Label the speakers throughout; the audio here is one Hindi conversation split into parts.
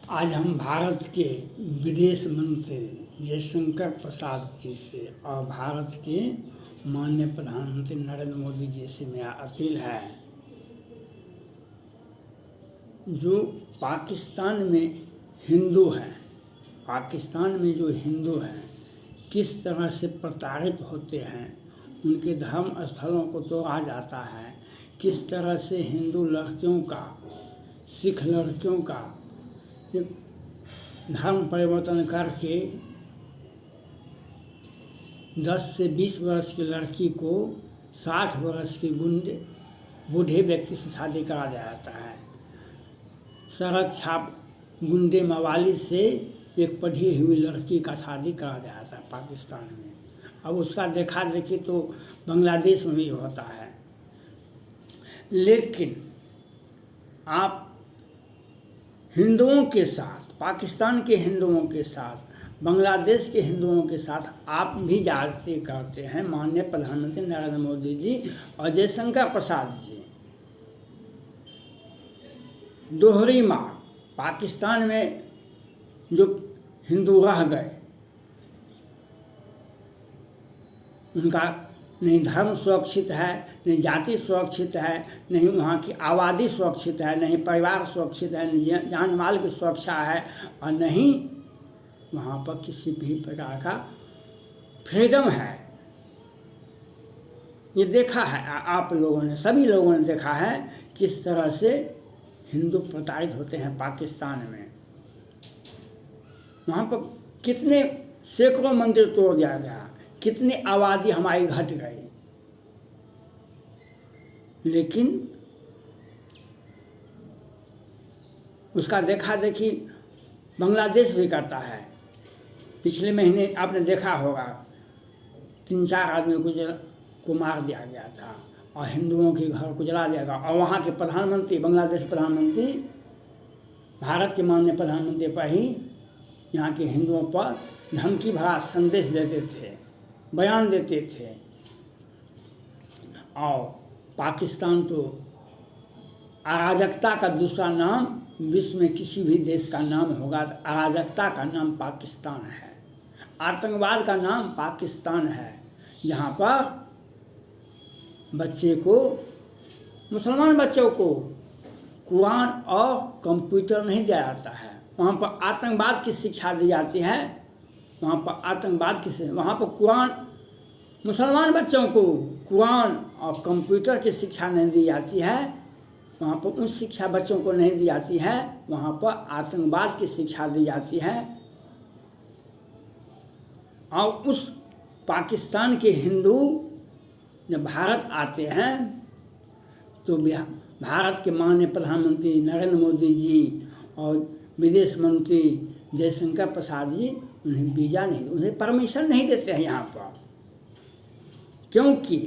Speaker 1: आज हम भारत के विदेश मंत्री जयशंकर प्रसाद जी से और भारत के माननीय प्रधानमंत्री नरेंद्र मोदी जी से मेरा अपील है, जो पाकिस्तान में हिंदू हैं, पाकिस्तान में जो हिंदू हैं किस तरह से प्रताड़ित होते हैं, उनके धर्म स्थलों को तोड़ा जाता है, किस तरह से हिंदू लड़कियों का, सिख लड़कियों का धर्म परिवर्तन करके 10 से 20 वर्ष की लड़की को 60 वर्ष के बूढ़े व्यक्ति से शादी करा जाता है। सड़क छाप गुंडे मवाली से एक पढ़ी हुई लड़की का शादी करा जाता है पाकिस्तान में। अब उसका देखा देखी तो बांग्लादेश में भी होता है। लेकिन आप हिंदुओं के साथ, पाकिस्तान के हिंदुओं के साथ, बांग्लादेश के हिंदुओं के साथ आप भी जाति करते हैं। माननीय प्रधानमंत्री नरेंद्र मोदी जी और जयशंकर प्रसाद जी दोहरी मार। पाकिस्तान में जो हिंदू रह गए, उनका नहीं धर्म सुरक्षित है, नहीं जाति सुरक्षित है, नहीं वहाँ की आबादी सुरक्षित है, नहीं परिवार सुरक्षित है, नहीं जान माल की सुरक्षा है, और नहीं वहाँ पर किसी भी प्रकार का फ्रीडम है। ये देखा है आप लोगों ने, सभी लोगों ने देखा है किस तरह से हिंदू प्रताड़ित होते हैं पाकिस्तान में। वहाँ पर कितने सैकड़ों मंदिर तोड़ दिया गया, कितनी आबादी हमारी घट गई। लेकिन उसका देखा देखी बांग्लादेश भी करता है। पिछले महीने आपने देखा होगा 3-4 आदमियों को मार दिया गया था और हिंदुओं के घर को जला दिया गया। और वहाँ के प्रधानमंत्री, बांग्लादेश प्रधानमंत्री भारत के माननीय प्रधानमंत्री पर ही यहाँ के हिंदुओं पर धमकी भरा संदेश देते थे, बयान देते थे। और पाकिस्तान तो अराजकता का दूसरा नाम, विश्व में किसी भी देश का नाम होगा तो अराजकता का नाम पाकिस्तान है, आतंकवाद का नाम पाकिस्तान है। जहाँ पर बच्चे को, मुसलमान बच्चों को कुरान और कंप्यूटर नहीं दिया जाता है, वहाँ पर आतंकवाद की शिक्षा दी जाती है। वहाँ पर आतंकवाद की, वहाँ पर कुरान, मुसलमान बच्चों को कुरान और कंप्यूटर की शिक्षा नहीं दी जाती है। वहाँ पर उस शिक्षा बच्चों को नहीं दी जाती है, वहाँ पर आतंकवाद की शिक्षा दी जाती है। और उस पाकिस्तान के हिंदू जब भारत आते हैं तो भारत के माननीय प्रधानमंत्री नरेंद्र मोदी जी और विदेश मंत्री जयशंकर प्रसाद जी उन्हें वीज़ा नहीं, उन्हें परमिशन नहीं देते हैं यहाँ पर। क्योंकि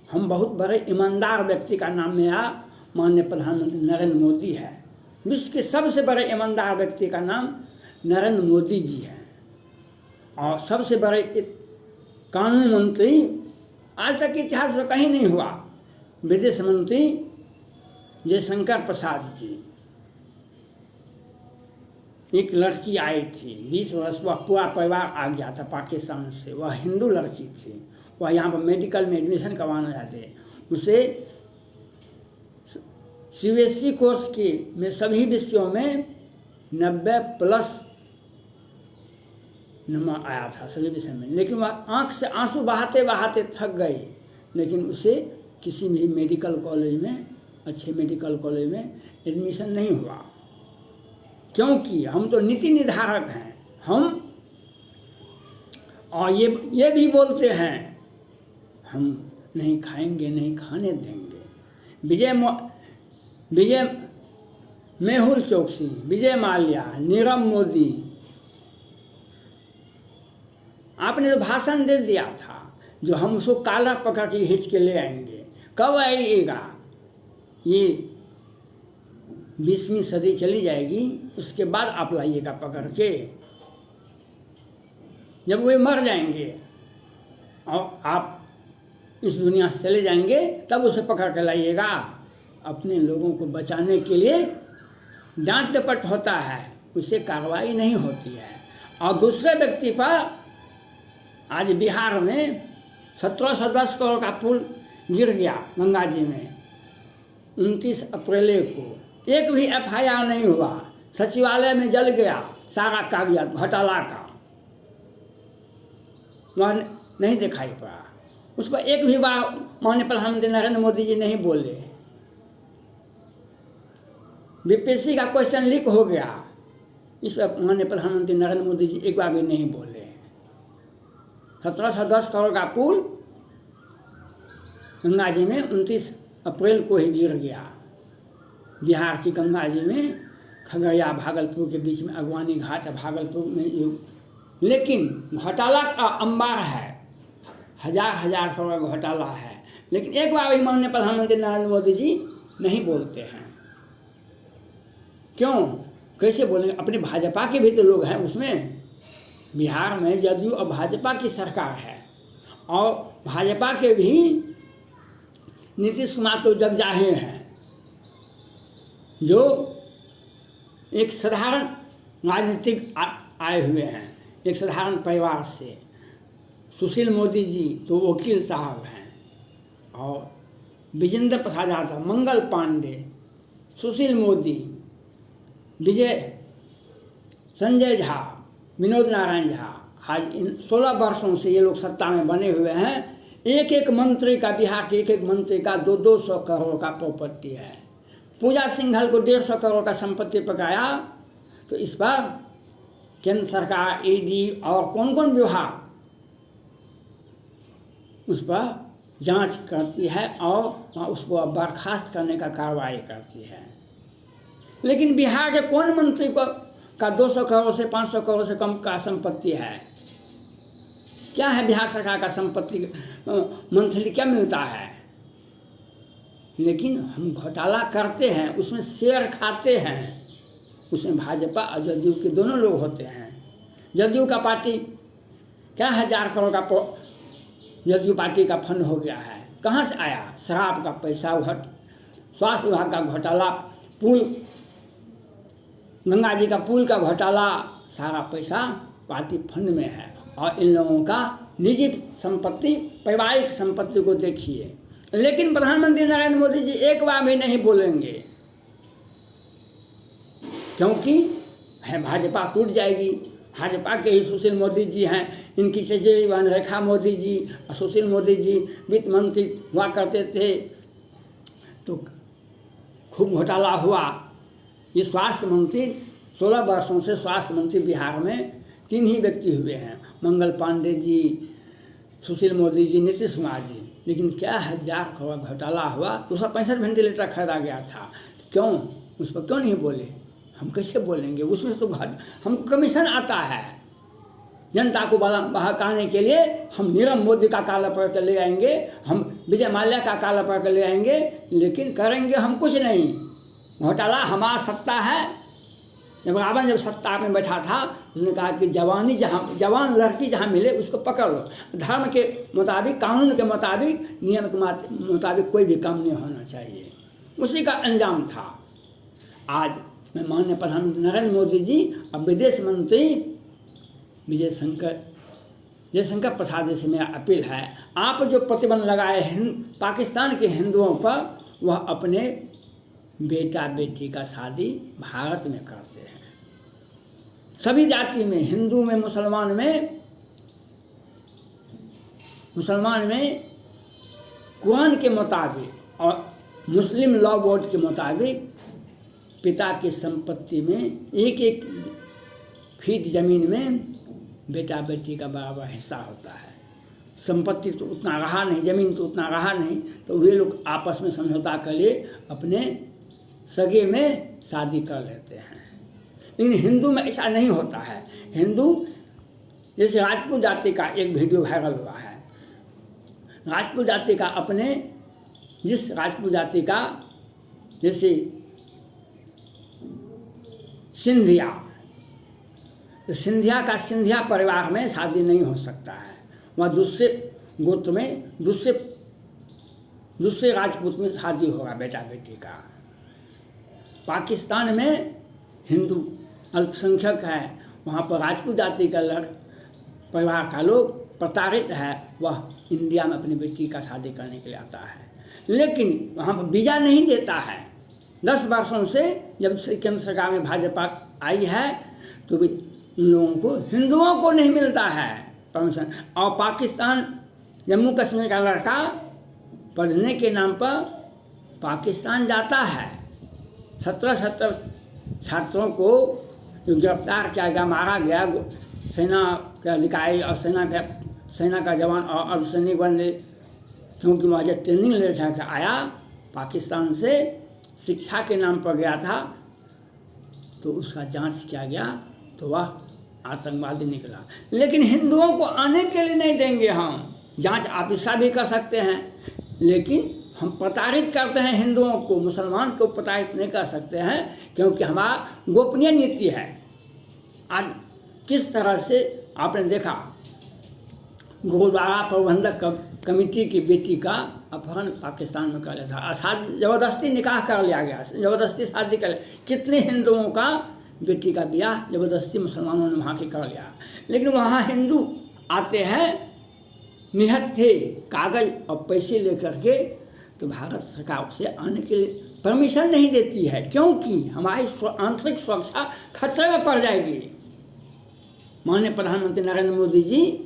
Speaker 1: हम बहुत बड़े ईमानदार व्यक्ति का नाम मेरा माननीय प्रधानमंत्री नरेंद्र मोदी है। विश्व के सबसे बड़े ईमानदार व्यक्ति का नाम नरेंद्र मोदी जी है। और सबसे बड़े कानून मंत्री आज तक इतिहास में कहीं नहीं हुआ, विदेश मंत्री जयशंकर प्रसाद जी। एक लड़की आई थी 20 वर्ष, वह पूरा परिवार आ गया था पाकिस्तान से। वह हिंदू लड़की थी, वह यहाँ पर मेडिकल में एडमिशन करवाना चाहते। उसे CBSE कोर्स की में सभी विषयों में 90+ नंबर आया था सभी विषय में। लेकिन वह आंख से आंसू बहाते बहाते थक गई। लेकिन उसे किसी भी मेडिकल कॉलेज में, अच्छे मेडिकल कॉलेज में एडमिशन नहीं हुआ। क्योंकि हम तो नीति निर्धारक हैं हम, और ये भी बोलते हैं हम नहीं खाएंगे, नहीं खाने देंगे। मेहुल चोकसी, विजय माल्या, नीरव मोदी, आपने तो भाषण दे दिया था जो हम उसको काला पकड़ के खींच के ले आएंगे। कब आएगा? ये 20वीं सदी चली जाएगी, उसके बाद आप लाइएगा पकड़ के। जब वे मर जाएंगे और आप इस दुनिया से चले जाएंगे, तब उसे पकड़ के लाइएगा। अपने लोगों को बचाने के लिए डांट डपट होता है, उससे कार्रवाई नहीं होती है। और दूसरे व्यक्ति पर आज बिहार में 1710 करोड़ का पुल गिर गया गंगा जी में 29 अप्रैल को, एक भी FIR नहीं हुआ, सचिवालय में जल गया सारा कागजात घोटाला का, वह नहीं दिखाई पड़ा। उस पर एक भी बार माननीय प्रधानमंत्री नरेंद्र मोदी जी नहीं बोले। BPSC का क्वेश्चन लीक हो गया, इस पर माननीय प्रधानमंत्री नरेंद्र मोदी जी एक बार भी नहीं बोले। 1710 करोड़ का पुल गंगा जी में 29 अप्रैल को ही गिर गया, बिहार की गंगा जी में, खगड़िया भागलपुर के बीच में अगवानी घाट भागलपुर में। लेकिन घोटाला का अंबार है, हजार करोड़ घोटाला है, लेकिन एक बार भी माननीय प्रधानमंत्री नरेंद्र मोदी जी नहीं बोलते हैं। क्यों, कैसे बोलेंगे? अपने भाजपा के भी तो लोग हैं उसमें। बिहार में जदयू और भाजपा की सरकार है, और भाजपा के भी नीतीश कुमार तो जगजाहिर हैं, जो एक साधारण राजनीतिक आए हुए हैं, एक साधारण परिवार से। सुशील मोदी जी तो वकील साहब हैं, और विजेंद्र प्रसाद यादव, मंगल पांडे, सुशील मोदी, संजय झा, विनोद नारायण झा, आज इन 16 वर्षों से ये लोग सत्ता में बने हुए हैं। एक एक मंत्री का, बिहार के एक एक मंत्री का 200 करोड़ का प्रॉपर्टी है। पूजा सिंघल को 150 करोड़ का संपत्ति पकाया, तो इस पर केंद्र सरकार, ED और कौन कौन विभाग उस पर जांच करती है और उसको बर्खास्त करने का कार्रवाई करती है। लेकिन बिहार के कौन मंत्री को का 200 करोड़ से 500 करोड़ से कम का संपत्ति है? क्या है बिहार सरकार का संपत्ति? मंथली क्या मिलता है? लेकिन हम घोटाला करते हैं, उसमें शेयर खाते हैं, उसमें भाजपा और जदयू के दोनों लोग होते हैं। जदयू का पार्टी क्या 1000 करोड़ का जदयू पार्टी का फंड हो गया है, कहाँ से आया? शराब का पैसा, स्वास्थ्य विभाग का घोटाला, पुल, गंगा जी का पुल का घोटाला, सारा पैसा पार्टी फंड में है। और इन लोगों का निजी संपत्ति, पारिवारिक संपत्ति को देखिए। लेकिन प्रधानमंत्री नरेंद्र मोदी जी एक बार भी नहीं बोलेंगे, क्योंकि है भाजपा टूट जाएगी। भाजपा के ही सुशील मोदी जी हैं, इनकी चचेरी बहन रेखा मोदी जी, सुशील मोदी जी वित्त मंत्री हुआ करते थे, तो खूब घोटाला हुआ। ये स्वास्थ्य मंत्री 16 वर्षों से स्वास्थ्य मंत्री बिहार में 3 ही व्यक्ति हुए हैं, मंगल पांडे जी, सुशील मोदी जी, नीतीश कुमार जी। लेकिन क्या 1000 करोड़ घोटाला हुआ, 265 वेंटिलेटर खरीदा गया था, क्यों उस पर क्यों नहीं बोले? हम कैसे बोलेंगे? उसमें तो हमको कमीशन आता है। जनता को बहकाने के लिए हम नीरव मोदी का काला पकड़ ले आएंगे, हम विजय माल्या का काला पकड़ ले आएंगे, लेकिन करेंगे हम कुछ नहीं। घोटाला हमारा सत्ता है। जब रावण जब सत्ता में बैठा था, उसने कहा कि जवान लड़की जहाँ मिले उसको पकड़ लो। धर्म के मुताबिक, कानून के मुताबिक, नियम के मुताबिक कोई भी काम नहीं होना चाहिए। उसी का अंजाम था। आज मैं माननीय प्रधानमंत्री नरेंद्र मोदी जी और विदेश मंत्री जयशंकर प्रसाद से मेरा अपील है, आप जो प्रतिबंध लगाए हैं पाकिस्तान के हिंदुओं पर, वह अपने बेटा बेटी का शादी भारत में करते हैं। सभी जाति में, हिंदू में, मुसलमान में कुरान के मुताबिक और मुस्लिम लॉ बोर्ड के मुताबिक पिता की संपत्ति में 1-1 फीट ज़मीन में बेटा बेटी का बराबर हिस्सा होता है। संपत्ति तो उतना रहा नहीं, ज़मीन तो उतना रहा नहीं, तो वे लोग आपस में समझौता कर लिए अपने सगे में शादी कर लेते हैं। लेकिन हिंदू में ऐसा नहीं होता है। हिंदू, जैसे राजपूत जाति का एक वीडियो वायरल हुआ है, राजपूत जाति का अपने, जिस राजपूत जाति का, जैसे सिंधिया, तो सिंधिया का सिंधिया परिवार में शादी नहीं हो सकता है। वहाँ दूसरे गोत्र में, दूसरे राजपूत में शादी होगा बेटा बेटी का। पाकिस्तान में हिंदू अल्पसंख्यक है, वहाँ पर राजपूत जाति का परिवार का लोग प्रताड़ित है, वह इंडिया में अपनी बेटी का शादी करने के लिए आता है, लेकिन वहाँ पर वीज़ा नहीं देता है। 10 वर्षों से जब से केंद्र सरकार में भाजपा आई है तो भी उन लोगों को, हिंदुओं को नहीं मिलता है परमिशन। और पाकिस्तान, जम्मू कश्मीर का लड़का पढ़ने के नाम पर पाकिस्तान जाता है। 17 छात्रों को जो गिरफ्तार किया गया, मारा गया, सेना के अधिकारी और सेना का जवान और अर्धसैनिक बंदे, क्योंकि वह जब ट्रेनिंग ले कर आया पाकिस्तान से, शिक्षा के नाम पर गया था, तो उसका जांच किया गया तो वह आतंकवादी निकला। लेकिन हिंदुओं को आने के लिए नहीं देंगे हम। जांच आप इसका भी कर सकते हैं, लेकिन हम प्रताड़ित करते हैं हिंदुओं को, मुसलमान को प्रताड़ित नहीं कर सकते हैं, क्योंकि हमारा गोपनीय नीति है। आज किस तरह से आपने देखा, गुरुद्वारा प्रबंधक कमेटी की बेटी का अपहरण पाकिस्तान में कर लिया था, शादी ज़बरदस्ती निकाह कर लिया गया, ज़बरदस्ती शादी कर, कितने हिंदुओं का बेटी का ब्याह ज़बरदस्ती मुसलमानों ने वहाँ के कर लिया। लेकिन वहाँ हिंदू आते हैं निहत्थे थे कागज़ और पैसे लेकर के, तो भारत सरकार उसे आने के लिए परमिशन नहीं देती है, क्योंकि हमारी आंतरिक सुरक्षा खतरे में पड़ जाएगी। माननीय प्रधानमंत्री नरेंद्र मोदी जी,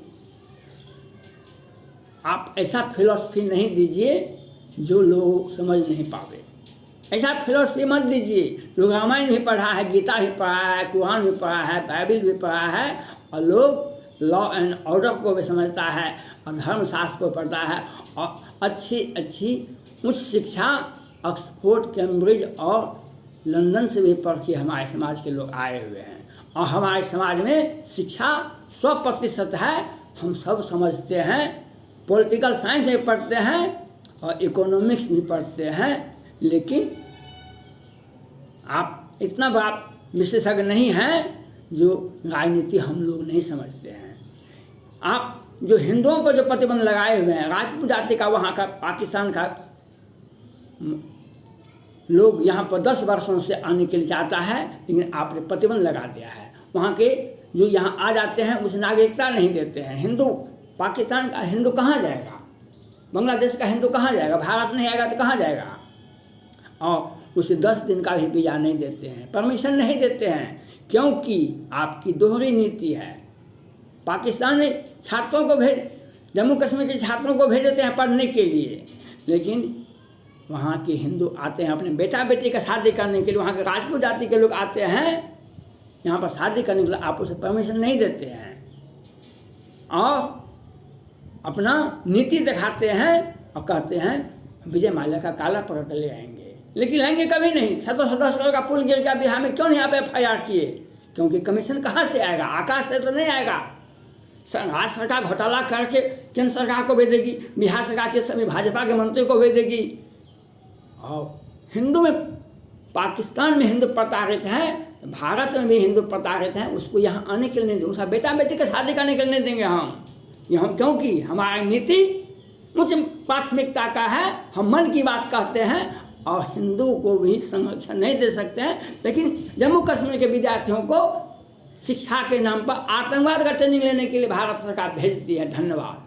Speaker 1: आप ऐसा फिलॉसफी नहीं दीजिए जो लोग समझ नहीं पावे। ऐसा फिलॉसफी मत दीजिए। लोग रामायण भी पढ़ा है, गीता भी पढ़ा है, कुरान भी पढ़ा है, बाइबिल भी पढ़ा है, और लोग लॉ एंड ऑर्डर को भी समझता है और धर्मशास्त्र को पढ़ता है, और अच्छी उच्च शिक्षा ऑक्सफोर्ड, कैम्ब्रिज और लंदन से भी पढ़ के हमारे समाज के लोग आए हुए हैं। और हमारे समाज में शिक्षा 100% है, हम सब समझते हैं। पॉलिटिकल साइंस भी पढ़ते हैं और इकोनॉमिक्स भी पढ़ते हैं, लेकिन आप इतना बड़ा विशेषज्ञ नहीं हैं जो राजनीति हम लोग नहीं समझते हैं। आप जो हिंदुओं पर जो प्रतिबंध लगाए हुए हैं, राजपूत जाति का, वहाँ का, पाकिस्तान का लोग यहाँ पर 10 वर्षों से आने के लिए चाहता है, लेकिन आपने प्रतिबंध लगा दिया है। वहाँ के जो यहाँ आ जाते हैं उसे नागरिकता नहीं देते हैं। हिंदू, पाकिस्तान का हिंदू कहाँ जाएगा, बांग्लादेश का हिंदू कहाँ जाएगा, भारत नहीं आएगा तो कहाँ जाएगा। और उसे 10 दिन का भी वीज़ा नहीं देते हैं, परमिशन नहीं देते हैं, क्योंकि आपकी दोहरी नीति है। पाकिस्तान में छात्रों को जम्मू कश्मीर के छात्रों को भेज देते हैं पढ़ने के लिए, लेकिन वहाँ के हिंदू आते हैं अपने बेटा बेटी का शादी करने के लिए। वहाँ के राजपूत जाति के लोग आते हैं यहाँ पर शादी करने के लिए, आप उसे परमिशन नहीं देते हैं और अपना नीति दिखाते हैं और कहते हैं विजय माल्या का काला पकड़ कर ले आएंगे, लेकिन लाएंगे कभी नहीं। 17 करोड़ का पुल गिर गया बिहार में, क्यों नहीं आप FIR किए? क्योंकि कमीशन कहाँ से आएगा, आकाश से तो नहीं आएगा। राज्य सरकार घोटाला करके केंद्र सरकार को भेजेगी, बिहार सरकार के सभी भाजपा के मंत्री को भेजेगी। और हिंदू में, पाकिस्तान में हिंदू प्रताड़ित हैं, भारत में भी हिंदू प्रताड़ित हैं, उसको यहाँ आने के लिए नहीं देंगे, उसका बेटा बेटी का शादी करने के लिए नहीं देंगे हम, क्योंकि हमारी नीति उच्च प्राथमिकता का है। हम मन की बात कहते हैं और हिंदू को भी संरक्षण नहीं दे सकते हैं, लेकिन जम्मू कश्मीर के विद्यार्थियों को शिक्षा के नाम पर आतंकवाद का ट्रेनिंग लेने के लिए भारत सरकार भेजती है। धन्यवाद।